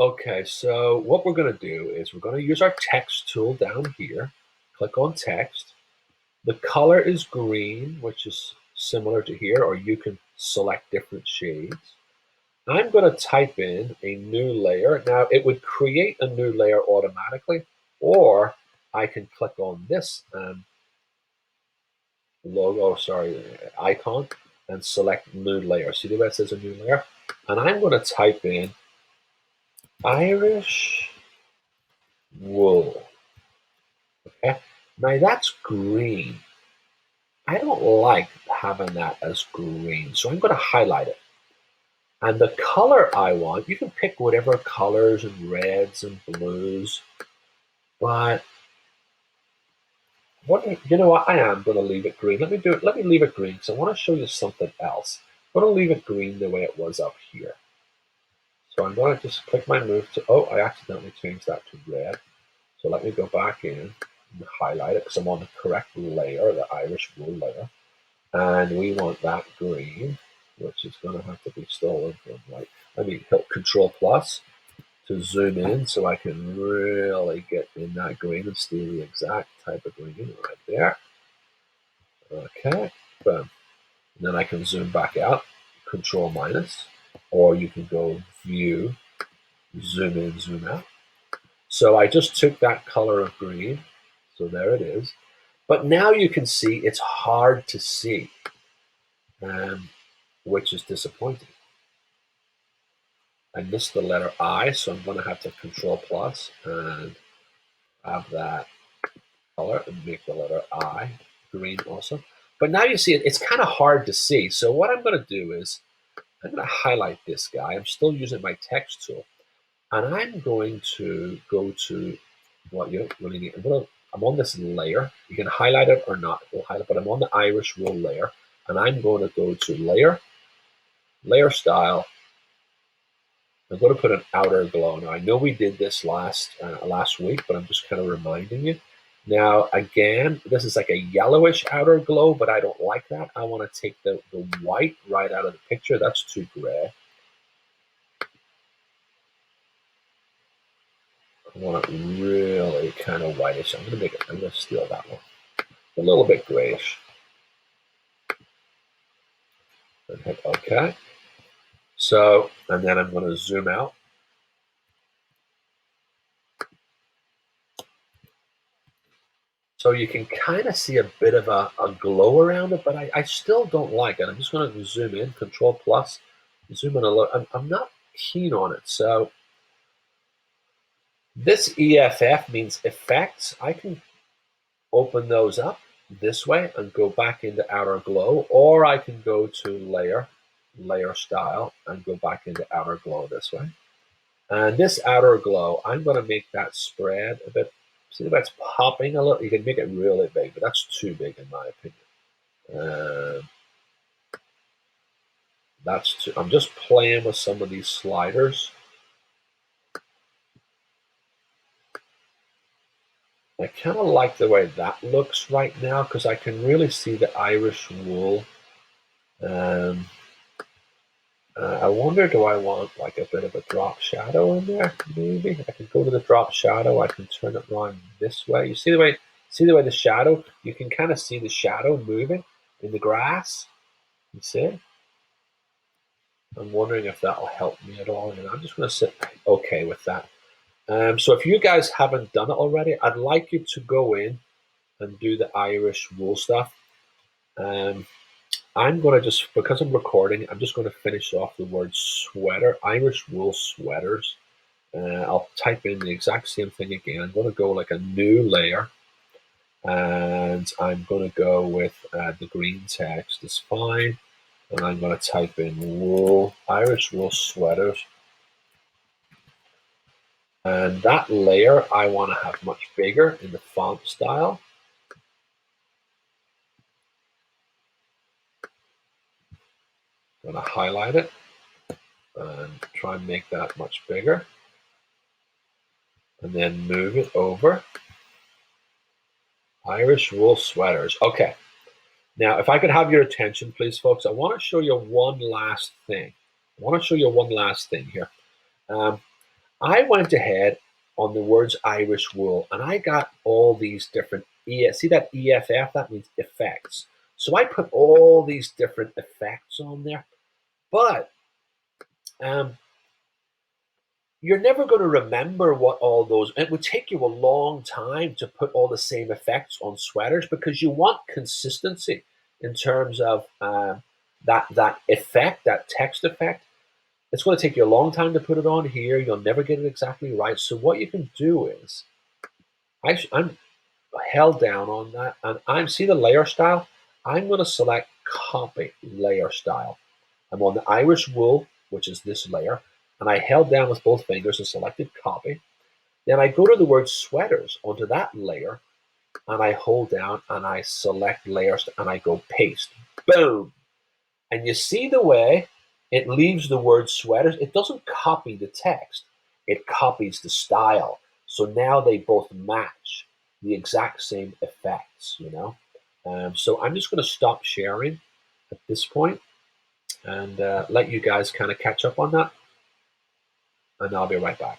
Okay, so what we're going to do is we're going to use our text tool down here. Click on text. The color is green, which is similar to here, or you can select different shades. I'm going to type in a new layer. Now, it would create a new layer automatically, or I can click on this icon and select new layer. See the way it says a new layer? And I'm going to type in Irish wool. Okay, now that's green. I don't like having that as green, so I'm going to highlight it. And the color I want, you can pick whatever colors and reds and blues, but you know what? I am going to leave it green. Let me leave it green because I want to show you something else. I'm going to leave it green the way it was up here. So I'm going to just click my move to, oh, I accidentally changed that to red. So let me go back in and highlight it because I'm on the correct layer, the Irish wool layer. And we want that green, which is going to have to be stolen from, like, I mean, hit Control Plus to zoom in so I can really get in that green and see the exact type of green right there. Okay, boom. And then I can zoom back out, Control minus, or you can go View, zoom in, zoom out. So I just took that color of green, so there it is. But now you can see it's hard to see, which is disappointing. I missed the letter I, so I'm going to have to Control Plus and have that color and make the letter I green also. But now you see it's kind of hard to see. So what I'm going to do is I'm going to highlight this guy. I'm still using my text tool. And I'm going to go to what you don't really need. I'm on this layer. You can highlight it or not. We'll highlight, but I'm on the Irish wool layer. And I'm going to go to Layer, Layer Style. I'm going to put an outer glow. Now, I know we did this last week, but I'm just kind of reminding you. Now, again, this is like a yellowish outer glow, but I don't like that. I want to take the white right out of the picture. That's too gray. I want it really kind of whitish. I'm going to steal that one. A little bit grayish. And hit OK. So, and then I'm going to zoom out. So you can kind of see a bit of a glow around it, but I still don't like it. I'm just going to zoom in, Control Plus, zoom in a little. I'm not keen on it. So this EFF means effects. I can open those up this way and go back into outer glow, or I can go to layer, layer style, and go back into outer glow this way. And this outer glow, I'm going to make that spread a bit. See the way it's popping a little? You can make it really big, but that's too big in my opinion. I'm just playing with some of these sliders. I kind of like the way that looks right now because I can really see the Irish wool. I wonder, do I want like a bit of a drop shadow in there? Maybe I can go to the drop shadow. I can turn it around this way. You see the way the shadow? You can kind of see the shadow moving in the grass. You see? I'm wondering if that will help me at all. And I'm just going to sit okay with that. So if you guys haven't done it already, I'd like you to go in and do the Irish wool stuff. I'm going to just, because I'm recording, I'm just going to finish off the word sweater, Irish wool sweaters. I'll type in the exact same thing again. I'm going to go like a new layer. And I'm going to go with the green text. It's fine. And I'm going to type in wool, Irish wool sweaters. And that layer I want to have much bigger in the font style. I'm going to highlight it and try and make that much bigger. And then move it over. Irish wool sweaters. Okay. Now, if I could have your attention, please, folks, I want to show you one last thing. I want to show you one last thing here. I went ahead on the words Irish wool, and I got all these different see that EFF, that means effects. So I put all these different effects on there, but um, you're never going to remember what all those. It would take you a long time to put all the same effects on sweaters because you want consistency in terms of that effect, that text effect. It's going to take you a long time to put it on here. You'll never get it exactly right. So what you can do is, I'm held down on that, and I'm see the layer style. I'm going to select copy layer style. I'm on the Irish wool, which is this layer, and I held down with both fingers and selected copy. Then I go to the word sweaters onto that layer, and I hold down and I select layers and I go paste. Boom! And you see the way it leaves the word sweaters. It doesn't copy the text. It copies the style. So now they both match the exact same effects, you know? So I'm just going to stop sharing at this point and let you guys kind of catch up on that. And I'll be right back.